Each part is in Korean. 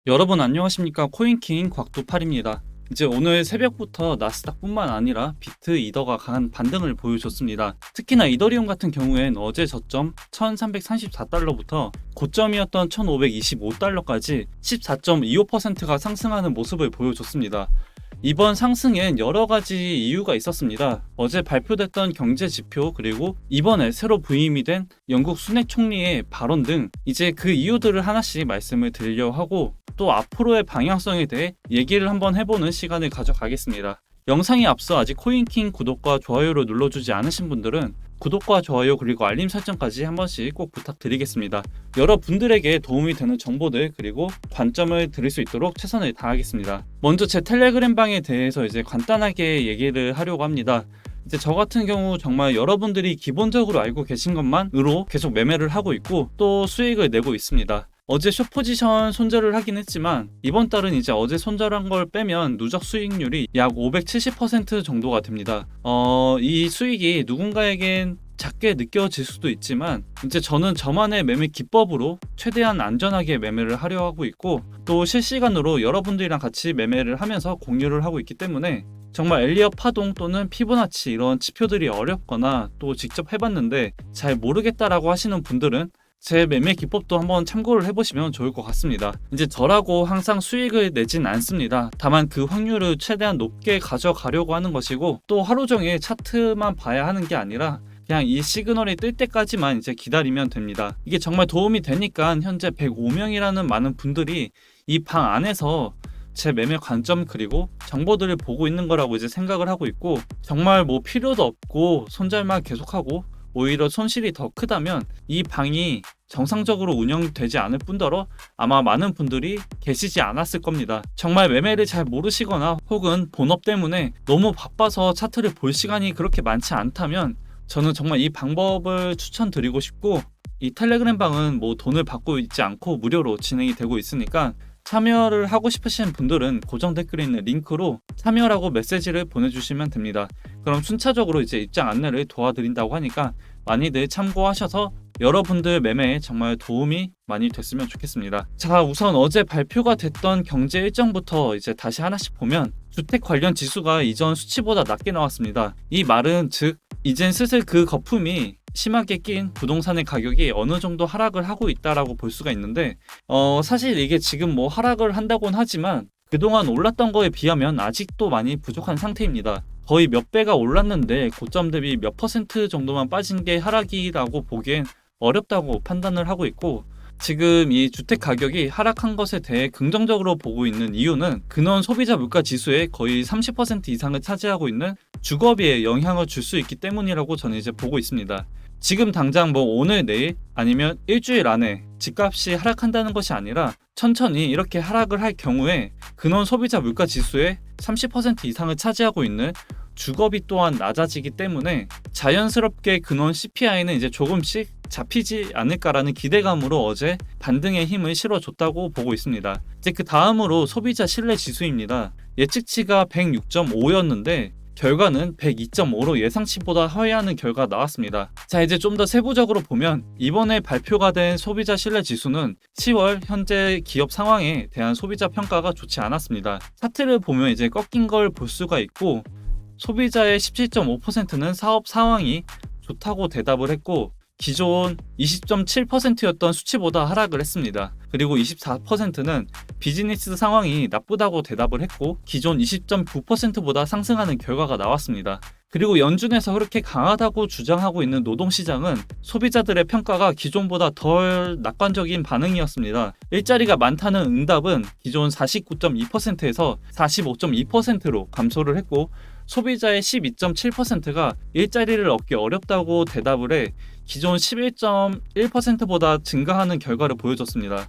여러분 안녕하십니까? 코인킹 곽두팔입니다. 이제 오늘 새벽부터 나스닥뿐만 아니라 비트, 이더가 강한 반등을 보여줬습니다. 특히나 이더리움 같은 경우엔 어제 저점 1334달러부터 고점이었던 1525달러까지 14.25%가 상승하는 모습을 보여줬습니다. 이번 상승엔 여러 가지 이유가 있었습니다. 어제 발표됐던 경제 지표, 그리고 이번에 새로 부임이 된 영국 수넥 총리의 발언 등 이제 그 이유들을 하나씩 말씀을 드리려 하고, 또 앞으로의 방향성에 대해 얘기를 한번 해보는 시간을 가져가겠습니다. 영상에 앞서 아직 코인킹 구독과 좋아요를 눌러주지 않으신 분들은 구독과 좋아요 그리고 알림 설정까지 한 번씩 꼭 부탁드리겠습니다. 여러분들에게 도움이 되는 정보들 그리고 관점을 드릴 수 있도록 최선을 다하겠습니다. 먼저 제 텔레그램 방에 대해서 이제 간단하게 얘기를 하려고 합니다. 이제 저 같은 경우 정말 여러분들이 기본적으로 알고 계신 것만으로 계속 매매를 하고 있고 또 수익을 내고 있습니다. 어제 숏포지션 손절을 하긴 했지만 이번 달은 이제 어제 손절한 걸 빼면 누적 수익률이 약 570% 정도가 됩니다. 이 수익이 누군가에겐 작게 느껴질 수도 있지만 이제 저는 저만의 매매 기법으로 최대한 안전하게 매매를 하려 하고 있고, 또 실시간으로 여러분들이랑 같이 매매를 하면서 공유를 하고 있기 때문에 정말 엘리엇 파동 또는 피보나치 이런 지표들이 어렵거나 또 직접 해봤는데 잘 모르겠다라고 하시는 분들은 제 매매 기법도 한번 참고를 해보시면 좋을 것 같습니다. 이제 저라고 항상 수익을 내진 않습니다. 다만 그 확률을 최대한 높게 가져가려고 하는 것이고, 또 하루 종일 차트만 봐야 하는 게 아니라 그냥 이 시그널이 뜰 때까지만 이제 기다리면 됩니다. 이게 정말 도움이 되니까 현재 105명이라는 많은 분들이 이 방 안에서 제 매매 관점 그리고 정보들을 보고 있는 거라고 이제 생각을 하고 있고, 정말 뭐 필요도 없고 손절만 계속하고 오히려 손실이 더 크다면 이 방이 정상적으로 운영되지 않을 뿐더러 아마 많은 분들이 계시지 않았을 겁니다. 정말 매매를 잘 모르시거나 혹은 본업 때문에 너무 바빠서 차트를 볼 시간이 그렇게 많지 않다면 저는 정말 이 방법을 추천드리고 싶고, 이 텔레그램 방은 뭐 돈을 받고 있지 않고 무료로 진행이 되고 있으니까 참여를 하고 싶으신 분들은 고정 댓글에 있는 링크로 참여라고 메시지를 보내주시면 됩니다. 그럼 순차적으로 이제 입장 안내를 도와드린다고 하니까 많이들 참고하셔서 여러분들 매매에 정말 도움이 많이 됐으면 좋겠습니다. 자, 우선 어제 발표가 됐던 경제 일정부터 이제 다시 하나씩 보면 주택 관련 지수가 이전 수치보다 낮게 나왔습니다. 이 말은 즉 이젠 슬슬 그 거품이 심하게 낀 부동산의 가격이 어느 정도 하락을 하고 있다라고 볼 수가 있는데, 사실 이게 지금 뭐 하락을 한다고는 하지만 그동안 올랐던 거에 비하면 아직도 많이 부족한 상태입니다. 거의 몇 배가 올랐는데 고점 대비 몇 퍼센트 정도만 빠진 게 하락이라고 보기엔 어렵다고 판단을 하고 있고, 지금 이 주택 가격이 하락한 것에 대해 긍정적으로 보고 있는 이유는 근원 소비자 물가 지수의 거의 30% 이상을 차지하고 있는 주거비에 영향을 줄 수 있기 때문이라고 저는 이제 보고 있습니다. 지금 당장 뭐 오늘 내일 아니면 일주일 안에 집값이 하락한다는 것이 아니라 천천히 이렇게 하락을 할 경우에 근원 소비자 물가 지수의 30% 이상을 차지하고 있는 주거비 또한 낮아지기 때문에 자연스럽게 근원 CPI는 이제 조금씩 잡히지 않을까라는 기대감으로 어제 반등의 힘을 실어줬다고 보고 있습니다. 이제 그 다음으로 소비자 신뢰 지수입니다. 예측치가 106.5였는데 결과는 102.5로 예상치보다 하회하는 결과가 나왔습니다. 자, 이제 좀 더 세부적으로 보면 이번에 발표가 된 소비자 신뢰 지수는 10월 현재 기업 상황에 대한 소비자 평가가 좋지 않았습니다. 차트를 보면 이제 꺾인 걸 볼 수가 있고, 소비자의 17.5%는 사업 상황이 좋다고 대답을 했고, 기존 20.7%였던 수치보다 하락을 했습니다. 그리고 24%는 비즈니스 상황이 나쁘다고 대답을 했고, 기존 20.9%보다 상승하는 결과가 나왔습니다. 그리고 연준에서 그렇게 강하다고 주장하고 있는 노동시장은 소비자들의 평가가 기존보다 덜 낙관적인 반응이었습니다. 일자리가 많다는 응답은 기존 49.2%에서 45.2%로 감소를 했고, 소비자의 12.7%가 일자리를 얻기 어렵다고 대답을 해 기존 11.1%보다 증가하는 결과를 보여줬습니다.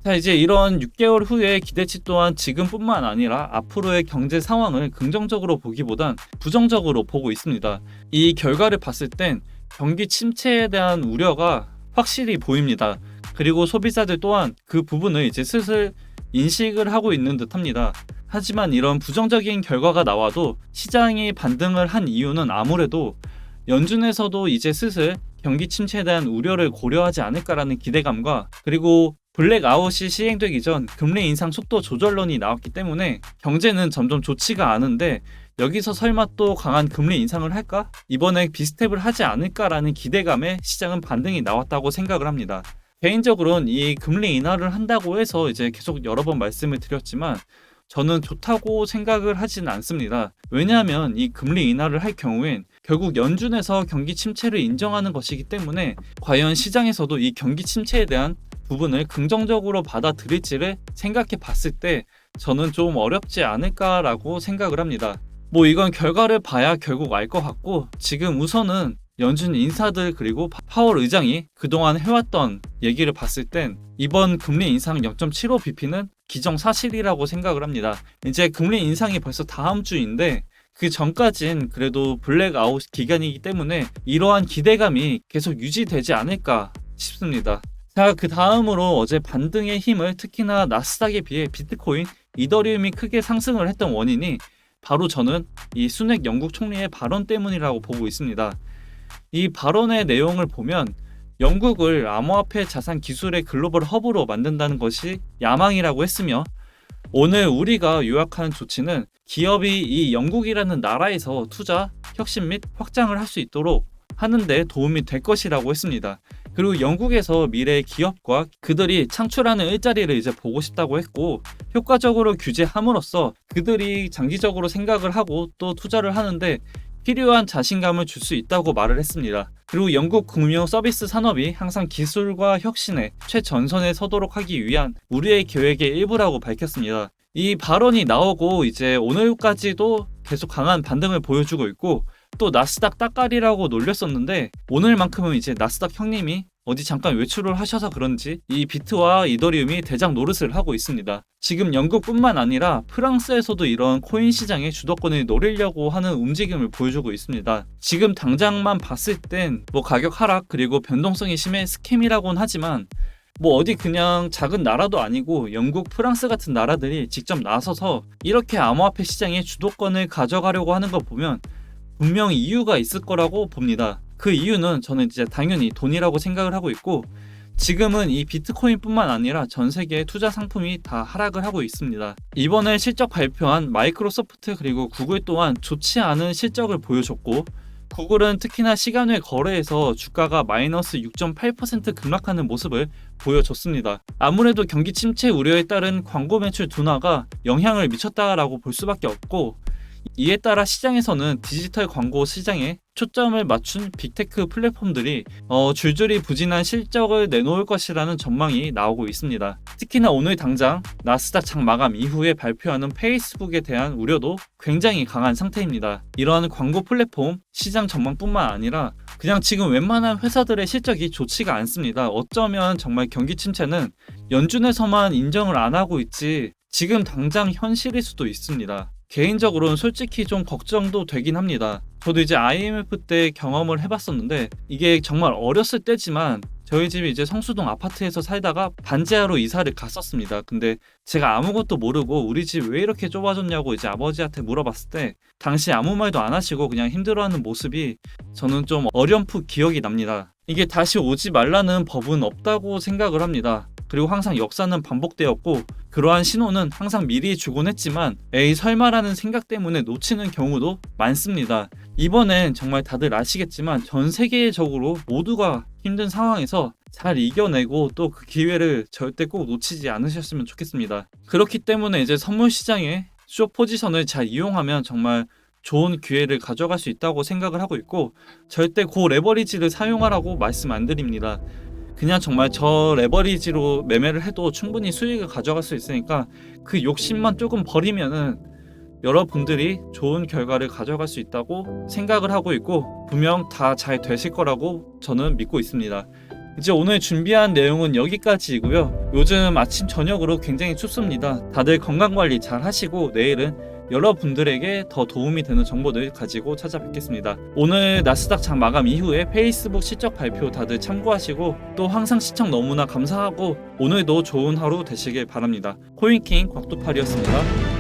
자, 이제 이런 6개월 후의 기대치 또한 지금뿐만 아니라 앞으로의 경제 상황을 긍정적으로 보기보단 부정적으로 보고 있습니다. 이 결과를 봤을 땐 경기 침체에 대한 우려가 확실히 보입니다. 그리고 소비자들 또한 그 부분을 이제 슬슬 인식을 하고 있는 듯합니다. 하지만 이런 부정적인 결과가 나와도 시장이 반등을 한 이유는 아무래도 연준에서도 이제 슬슬 경기 침체에 대한 우려를 고려하지 않을까라는 기대감과, 그리고 블랙아웃이 시행되기 전 금리 인상 속도 조절론이 나왔기 때문에 경제는 점점 좋지가 않은데 여기서 설마 또 강한 금리 인상을 할까? 이번에 비스텝을 하지 않을까라는 기대감에 시장은 반등이 나왔다고 생각을 합니다. 개인적으로는 이 금리 인하를 한다고 해서 이제 계속 여러 번 말씀을 드렸지만 저는 좋다고 생각을 하지는 않습니다. 왜냐하면 이 금리 인하를 할 경우엔 결국 연준에서 경기 침체를 인정하는 것이기 때문에 과연 시장에서도 이 경기 침체에 대한 부분을 긍정적으로 받아들일지를 생각해 봤을 때 저는 좀 어렵지 않을까라고 생각을 합니다. 뭐 이건 결과를 봐야 결국 알 것 같고 지금 우선은 연준 인사들 그리고 파월 의장이 그동안 해왔던 얘기를 봤을 땐 이번 금리 인상 0.75bp는 기정사실이라고 생각을 합니다. 이제 금리 인상이 벌써 다음 주인데 그 전까진 그래도 블랙아웃 기간이기 때문에 이러한 기대감이 계속 유지되지 않을까 싶습니다. 자, 그 다음으로 어제 반등의 힘을 특히나 나스닥에 비해 비트코인, 이더리움이 크게 상승을 했던 원인이 바로 저는 이 순핵 영국 총리의 발언 때문이라고 보고 있습니다. 이 발언의 내용을 보면 영국을 암호화폐 자산 기술의 글로벌 허브로 만든다는 것이 야망이라고 했으며 오늘 우리가 요약하는 조치는 기업이 이 영국이라는 나라에서 투자, 혁신 및 확장을 할 수 있도록 하는 데 도움이 될 것이라고 했습니다. 그리고 영국에서 미래의 기업과 그들이 창출하는 일자리를 이제 보고 싶다고 했고 효과적으로 규제함으로써 그들이 장기적으로 생각을 하고 또 투자를 하는데 필요한 자신감을 줄 수 있다고 말을 했습니다. 그리고 영국 금융 서비스 산업이 항상 기술과 혁신의 최전선에 서도록 하기 위한 우리의 계획의 일부라고 밝혔습니다. 이 발언이 나오고 이제 오늘까지도 계속 강한 반등을 보여주고 있고 또 나스닥 따까리라고 놀렸었는데 오늘만큼은 이제 나스닥 형님이 어디 잠깐 외출을 하셔서 그런지 이 비트와 이더리움이 대장 노릇을 하고 있습니다. 지금 영국뿐만 아니라 프랑스에서도 이런 코인 시장의 주도권을 노리려고 하는 움직임을 보여주고 있습니다. 지금 당장만 봤을 땐 뭐 가격 하락 그리고 변동성이 심해 스캠이라고는 하지만 뭐 어디 그냥 작은 나라도 아니고 영국, 프랑스 같은 나라들이 직접 나서서 이렇게 암호화폐 시장의 주도권을 가져가려고 하는 걸 보면 분명히 이유가 있을 거라고 봅니다. 그 이유는 저는 이제 당연히 돈이라고 생각을 하고 있고 지금은 이 비트코인뿐만 아니라 전 세계의 투자 상품이 다 하락을 하고 있습니다. 이번에 실적 발표한 마이크로소프트 그리고 구글 또한 좋지 않은 실적을 보여줬고 구글은 특히나 시간 외 거래에서 주가가 마이너스 6.8% 급락하는 모습을 보여줬습니다. 아무래도 경기 침체 우려에 따른 광고 매출 둔화가 영향을 미쳤다라고 볼 수밖에 없고 이에 따라 시장에서는 디지털 광고 시장에 초점을 맞춘 빅테크 플랫폼들이 줄줄이 부진한 실적을 내놓을 것이라는 전망이 나오고 있습니다. 특히나 오늘 당장 나스닥 장 마감 이후에 발표하는 페이스북에 대한 우려도 굉장히 강한 상태입니다. 이러한 광고 플랫폼 시장 전망뿐만 아니라 그냥 지금 웬만한 회사들의 실적이 좋지가 않습니다. 어쩌면 정말 경기 침체는 연준에서만 인정을 안 하고 있지 지금 당장 현실일 수도 있습니다. 개인적으로는 솔직히 좀 걱정도 되긴 합니다. 저도 이제 IMF 때 경험을 해봤었는데 이게 정말 어렸을 때지만 저희 집이 이제 성수동 아파트에서 살다가 반지하로 이사를 갔었습니다. 근데 제가 아무것도 모르고 우리 집 왜 이렇게 좁아졌냐고 이제 아버지한테 물어봤을 때 당시 아무 말도 안 하시고 그냥 힘들어하는 모습이 저는 좀 어렴풋 기억이 납니다. 이게 다시 오지 말라는 법은 없다고 생각을 합니다. 그리고 항상 역사는 반복되었고 그러한 신호는 항상 미리 주곤 했지만 에이 설마라는 생각 때문에 놓치는 경우도 많습니다. 이번엔 정말 다들 아시겠지만 전 세계적으로 모두가 힘든 상황에서 잘 이겨내고 또 그 기회를 절대 꼭 놓치지 않으셨으면 좋겠습니다. 그렇기 때문에 이제 선물 시장의 숏 포지션을 잘 이용하면 정말 좋은 기회를 가져갈 수 있다고 생각을 하고 있고 절대 고 레버리지를 사용하라고 말씀 안 드립니다. 그냥 정말 저 레버리지로 매매를 해도 충분히 수익을 가져갈 수 있으니까 그 욕심만 조금 버리면은 여러분들이 좋은 결과를 가져갈 수 있다고 생각을 하고 있고 분명 다 잘 되실 거라고 저는 믿고 있습니다. 이제 오늘 준비한 내용은 여기까지이고요. 요즘 아침 저녁으로 굉장히 춥습니다. 다들 건강관리 잘 하시고 내일은 여러분들에게 더 도움이 되는 정보들 가지고 찾아뵙겠습니다. 오늘 나스닥 장 마감 이후에 페이스북 실적 발표 다들 참고하시고 또 항상 시청 너무나 감사하고 오늘도 좋은 하루 되시길 바랍니다. 코인킹 곽두팔이었습니다.